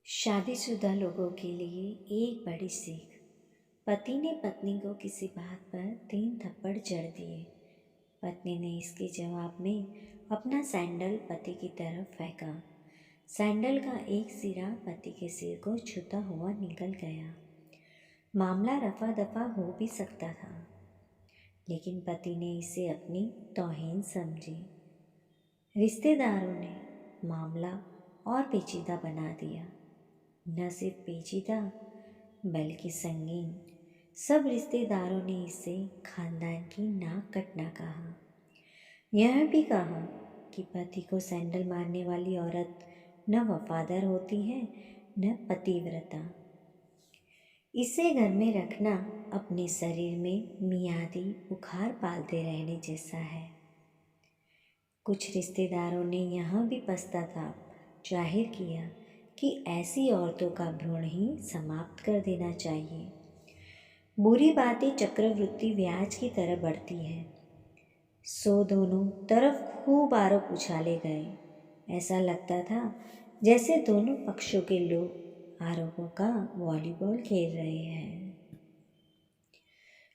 शादीशुदा लोगों के लिए एक बड़ी सीख। पति ने पत्नी को किसी बात पर 3 थप्पड़ जड़ दिए। पत्नी ने इसके जवाब में अपना सैंडल पति की तरफ फेंका। सैंडल का एक सिरा पति के सिर को छूता हुआ निकल गया। मामला रफा दफा हो भी सकता था, लेकिन पति ने इसे अपनी तौहीन समझी। रिश्तेदारों ने मामला और पेचीदा बना दिया। न सिर्फ पेचीदा बल्कि संगीन। सब रिश्तेदारों ने इसे खानदान की नाक कटना कहा। यह भी कहा कि पति को सैंडल मारने वाली औरत न वफादार होती है न पतिव्रता। इसे घर में रखना अपने शरीर में मियादी बुखार पालते रहने जैसा है। कुछ रिश्तेदारों ने यह भी पश्चाताप जाहिर किया कि ऐसी औरतों का भ्रूण ही समाप्त कर देना चाहिए। बुरी बातें चक्रवृद्धि ब्याज की तरह बढ़ती है। दोनों तरफ खूब आरोप उछाले गए। ऐसा लगता था जैसे दोनों पक्षों के लोग आरोपों का वॉलीबॉल खेल रहे हैं।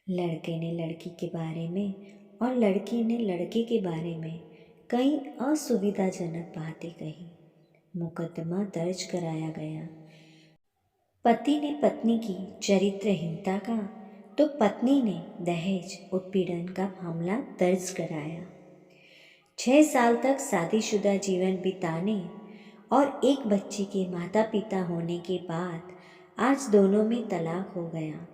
लड़के ने लड़की के बारे में और लड़की ने लड़के के बारे में कई असुविधाजनक बातें कही। मुकदमा दर्ज कराया गया। पति ने पत्नी की चरित्रहीनता का तो पत्नी ने दहेज उत्पीड़न का मामला दर्ज कराया। 6 साल तक शादीशुदा जीवन बिताने और एक बच्चे के माता पिता होने के बाद आज दोनों में तलाक हो गया।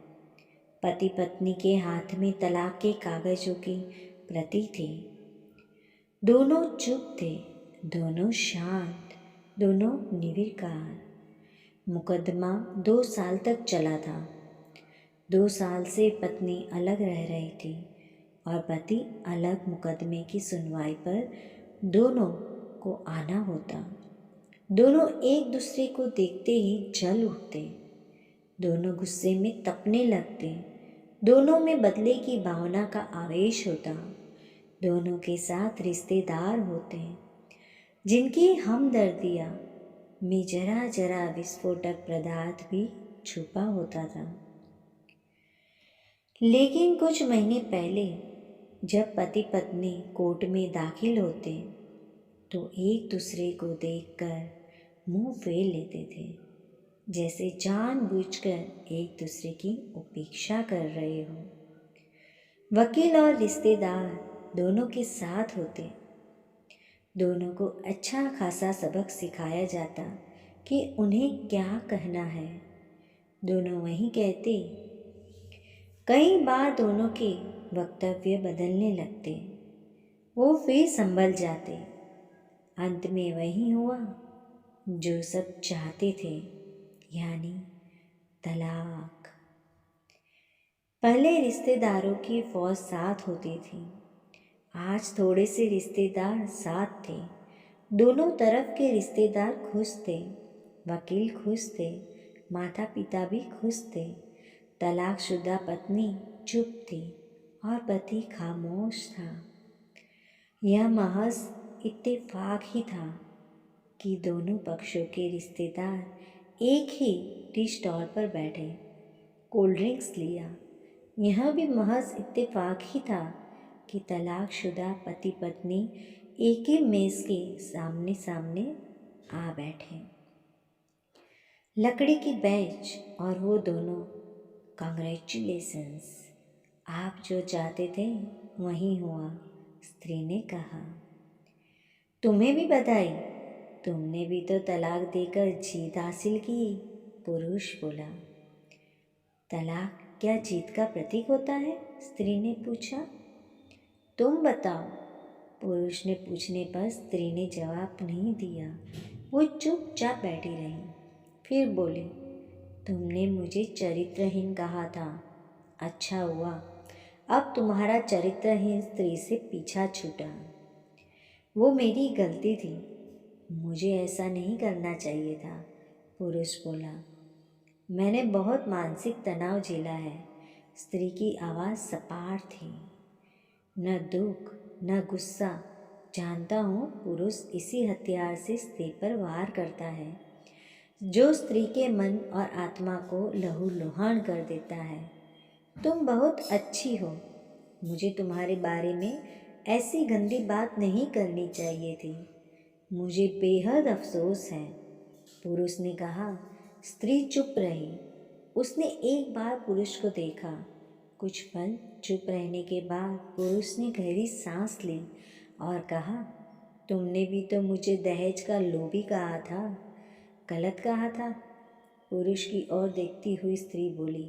पति पत्नी के हाथ में तलाक के कागजों की प्रति थी। दोनों चुप थे, दोनों शांत, दोनों निर्विकार। मुकदमा 2 साल तक चला था। 2 साल से पत्नी अलग रह रही थी और पति अलग। मुकदमे की सुनवाई पर दोनों को आना होता। दोनों एक दूसरे को देखते ही जल उठते। दोनों गुस्से में तपने लगते। दोनों में बदले की भावना का आवेश होता। दोनों के साथ रिश्तेदार होते जिनकी हमदर्दियाँ में जरा जरा विस्फोटक पदार्थ भी छुपा होता था। लेकिन कुछ महीने पहले जब पति पत्नी कोर्ट में दाखिल होते तो एक दूसरे को देखकर मुंह फेर लेते थे, जैसे जानबूझकर एक दूसरे की उपेक्षा कर रहे हो। वकील और रिश्तेदार दोनों के साथ होते। दोनों को अच्छा खासा सबक सिखाया जाता कि उन्हें क्या कहना है। दोनों वही कहते। कई बार दोनों के वक्तव्य बदलने लगते। वो फिर संभल जाते। अंत में वही हुआ जो सब चाहते थे, यानी तलाक। पहले रिश्तेदारों की फौज साथ होती थी। आज थोड़े से रिश्तेदार साथ थे। दोनों तरफ के रिश्तेदार खुश थे। वकील खुश थे, माता पिता भी खुश थे। तलाकशुदा पत्नी चुप थी और पति खामोश था। यह महज इत्तेफाक ही था कि दोनों पक्षों के रिश्तेदार एक ही टी स्टॉल पर बैठे, कोल्ड ड्रिंक्स लिया। यह भी महज इत्तेफाक ही था कि तलाकशुदा पति पत्नी एक ही मेज़ के सामने सामने आ बैठे। लकड़ी की बेंच और वो दोनों। कांग्रेचुलेशंस, आप जो चाहते थे वही हुआ, स्त्री ने कहा। तुम्हें भी बधाई, तुमने भी तो तलाक देकर जीत हासिल की, पुरुष बोला। तलाक क्या जीत का प्रतीक होता है? स्त्री ने पूछा। तुम बताओ, पुरुष ने पूछने पर स्त्री ने जवाब नहीं दिया। वो चुपचाप बैठी रही। फिर बोली, तुमने मुझे चरित्रहीन कहा था। अच्छा हुआ अब तुम्हारा चरित्रहीन स्त्री से पीछा छूटा। वो मेरी गलती थी, मुझे ऐसा नहीं करना चाहिए था, पुरुष बोला। मैंने बहुत मानसिक तनाव झेला है। स्त्री की आवाज़ सपाट थी। न दुख न गुस्सा। जानता हूँ पुरुष इसी हथियार से स्त्री पर वार करता है, जो स्त्री के मन और आत्मा को लहूलुहान कर देता है। तुम बहुत अच्छी हो। मुझे तुम्हारे बारे में ऐसी गंदी बात नहीं करनी चाहिए थी। मुझे बेहद अफसोस है। पुरुष ने कहा। स्त्री चुप रही। उसने एक बार पुरुष को देखा। कुछ पल चुप रहने के बाद पुरुष ने गहरी सांस ली और कहा, तुमने भी तो मुझे दहेज का लोभी कहा था। गलत कहा था। पुरुष की ओर देखती हुई स्त्री बोली।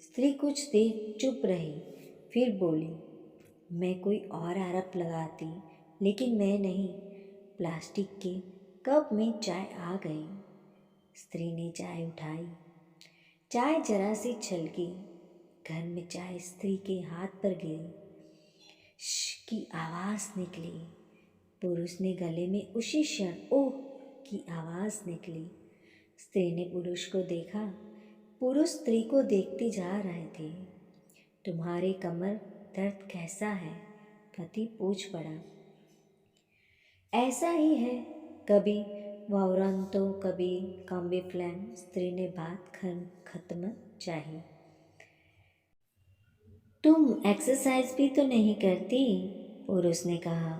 स्त्री कुछ देर चुप रही, फिर बोली, मैं कोई और आरोप लगाती, लेकिन मैं नहीं। प्लास्टिक के कप में चाय आ गई। स्त्री ने चाय उठाई। चाय जरा सी छलकी। घर में चाय स्त्री के हाथ पर गिरी। श की आवाज़ निकली। पुरुष ने गले में उसी क्षण ओह की आवाज़ निकली। स्त्री ने पुरुष को देखा। पुरुष स्त्री को देखते जा रहे थे। तुम्हारे कमर दर्द कैसा है? पति पूछ पड़ा। ऐसा ही है, कभी वावरन तो कभी कॉम्बी फ्लैम। स्त्री ने बात खत्म चाही। तुम एक्सरसाइज भी तो नहीं करती, पुरुष ने कहा।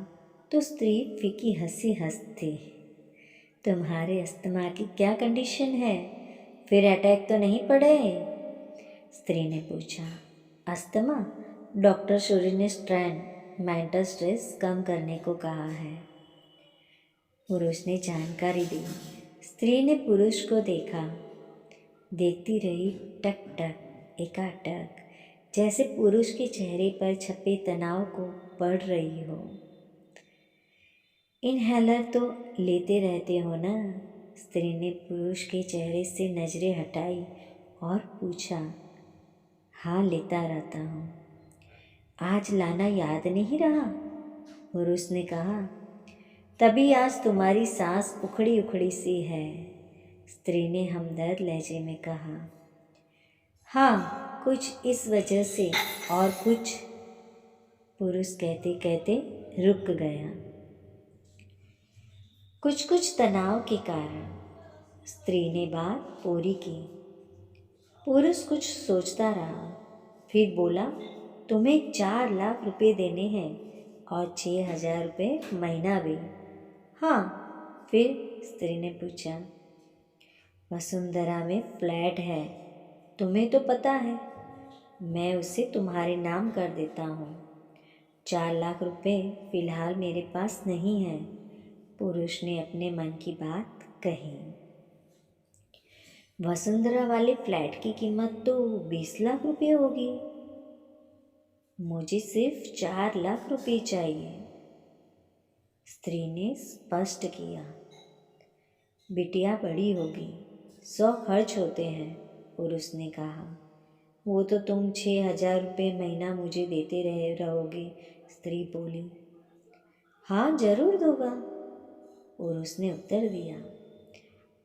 तो स्त्री फीकी हंसी हंसती। तुम्हारे अस्थमा की क्या कंडीशन है? फिर अटैक तो नहीं पड़े? स्त्री ने पूछा। अस्थमा? डॉक्टर सूर्य ने मेंटल स्ट्रेस कम करने को कहा है, पुरुष ने जानकारी दी। स्त्री ने पुरुष को देखा। देखती रही टक टक एकाटक, जैसे पुरुष के चेहरे पर छपे तनाव को पढ़ रही हो। इनहेलर तो लेते रहते हो ना? स्त्री ने पुरुष के चेहरे से नजरें हटाई और पूछा। हाँ, लेता रहता हूँ। आज लाना याद नहीं रहा? पुरुष ने कहा। तभी आज तुम्हारी सांस उखड़ी उखड़ी सी है, स्त्री ने हमदर्द लहजे में कहा। हाँ, कुछ इस वजह से और कुछ, पुरुष कहते कहते रुक गया। कुछ तनाव के कारण, स्त्री ने बात पूरी की। पुरुष कुछ सोचता रहा, फिर बोला, तुम्हें 4 लाख रुपए देने हैं और 6,000 रुपये महीना भी। हाँ, फिर स्त्री ने पूछा। वसुंधरा में फ्लैट है, तुम्हें तो पता है। मैं उसे तुम्हारे नाम कर देता हूँ। 4 लाख रुपए फिलहाल मेरे पास नहीं है, पुरुष ने अपने मन की बात कही। वसुंधरा वाले फ्लैट की कीमत तो 20 लाख रुपए होगी। मुझे सिर्फ 4 लाख रुपए चाहिए, स्त्री ने स्पष्ट किया। बिटिया बड़ी होगी, 100 खर्च होते हैं, पुरुष ने कहा। वो तो तुम 6,000 रुपये महीना मुझे देते रहोगे, स्त्री बोली। हाँ, जरूर दूंगा, पुरुष ने उत्तर दिया।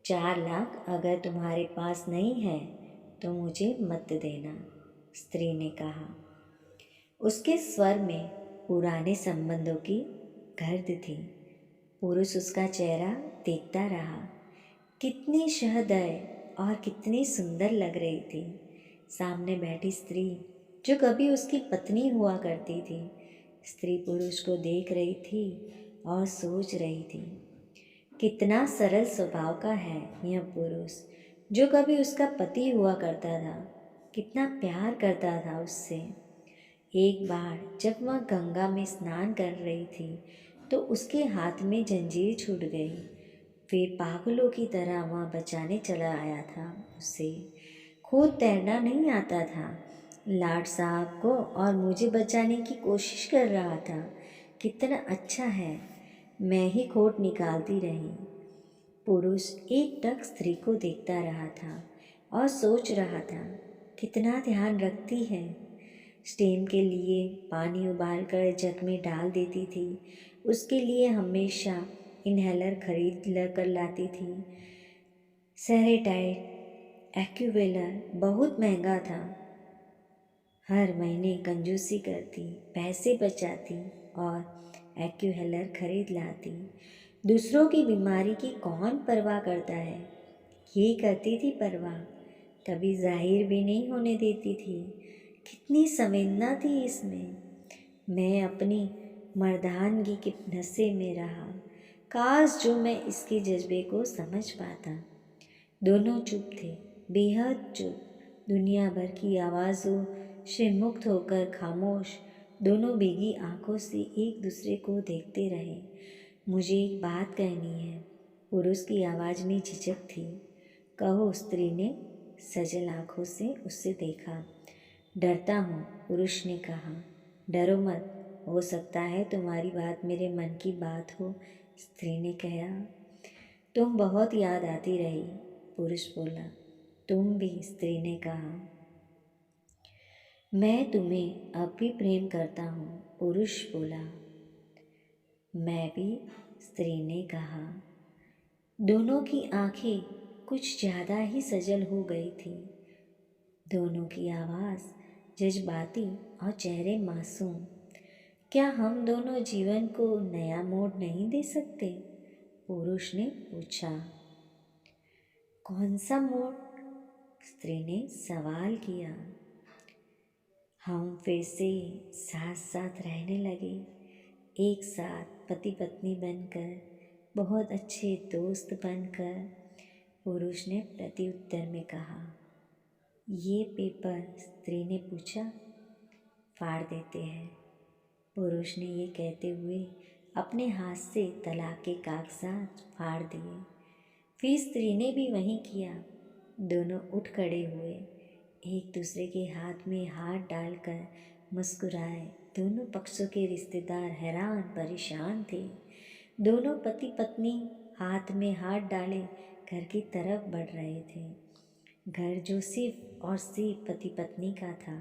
4 लाख अगर तुम्हारे पास नहीं है तो मुझे मत देना, स्त्री ने कहा। उसके स्वर में पुराने संबंधों की गर्द थी। पुरुष उसका चेहरा देखता रहा। कितनी सहृदय और कितनी सुंदर लग रही थी। सामने बैठी स्त्री, जो कभी उसकी पत्नी हुआ करती थी। स्त्री पुरुष को देख रही थी और सोच रही थी, कितना सरल स्वभाव का है यह पुरुष, जो कभी उसका पति हुआ करता था। कितना प्यार करता था उससे। एक बार जब वह गंगा में स्नान कर रही थी तो उसके हाथ में जंजीर छूट गई। फिर पागलों की तरह वह बचाने चला आया था उसे। खुद तैरना नहीं आता था, लाट साहब को और मुझे बचाने की कोशिश कर रहा था। कितना अच्छा है। मैं ही खोट निकालती रही। पुरुष एकटक स्त्री को देखता रहा था और सोच रहा था, कितना ध्यान रखती है। स्टीम के लिए पानी उबालकर जग में डाल देती थी। उसके लिए हमेशा इनहेलर खरीद कर लाती थी। सेरेटाइड एक्यूवेलर बहुत महंगा था। हर महीने कंजूसी करती, पैसे बचाती और एक्यूहेलर खरीद लाती। दूसरों की बीमारी की कौन परवाह करता है। ये करती थी परवाह, कभी जाहिर भी नहीं होने देती थी। कितनी संवेदना थी इसमें। मैं अपनी मर्दानगी के नशे में रहा। काश जो मैं इसके जज्बे को समझ पाता। दोनों चुप थे, बेहद चुप। दुनिया भर की आवाज़ों से मुक्त होकर खामोश, दोनों भीगी आंखों से एक दूसरे को देखते रहे। मुझे एक बात कहनी है, पुरुष की आवाज़ में झिझक थी। कहो, स्त्री ने सजल आंखों से उससे देखा। डरता हूँ, पुरुष ने कहा। डरो मत, हो सकता है तुम्हारी बात मेरे मन की बात हो, स्त्री ने कहा। तुम बहुत याद आती रही, पुरुष बोला। तुम भी, स्त्री ने कहा। मैं तुम्हें अब भी प्रेम करता हूँ, पुरुष बोला। मैं भी, स्त्री ने कहा। दोनों की आंखें कुछ ज़्यादा ही सजल हो गई थी। दोनों की आवाज़ जज्बाती और चेहरे मासूम। क्या हम दोनों जीवन को नया मोड़ नहीं दे सकते? पुरुष ने पूछा। कौन सा मोड़? स्त्री ने सवाल किया। हम फिर से साथ साथ रहने लगे, एक साथ पति पत्नी बनकर, बहुत अच्छे दोस्त बनकर, पुरुष ने प्रत्युत्तर में कहा। ये पेपर, स्त्री ने पूछा, फाड़ देते हैं, पुरुष ने ये कहते हुए अपने हाथ से तलाक के कागजात फाड़ दिए। फिर स्त्री ने भी वही किया। दोनों उठ खड़े हुए, एक दूसरे के हाथ में हाथ डालकर मुस्कुराए। दोनों पक्षों के रिश्तेदार हैरान परेशान थे। दोनों पति पत्नी हाथ में हाथ डाले घर की तरफ बढ़ रहे थे। घर जो सिर्फ और सिर्फ पति पत्नी का था।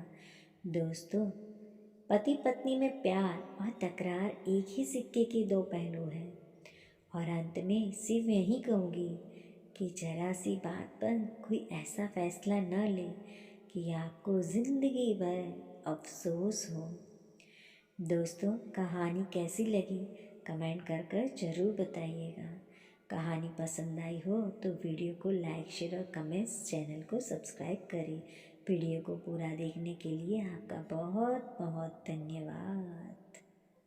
दोस्तों, पति पत्नी में प्यार और तकरार एक ही सिक्के के दो पहलू हैं। और अंत में सिर्फ यही कहूँगी कि जरा सी बात पर कोई ऐसा फैसला न ले कि आपको ज़िंदगी भर अफसोस हो। दोस्तों, कहानी कैसी लगी कमेंट कर ज़रूर बताइएगा। कहानी पसंद आई हो तो वीडियो को लाइक शेयर और कमेंट्स, चैनल को सब्सक्राइब करें। वीडियो को पूरा देखने के लिए आपका बहुत बहुत धन्यवाद।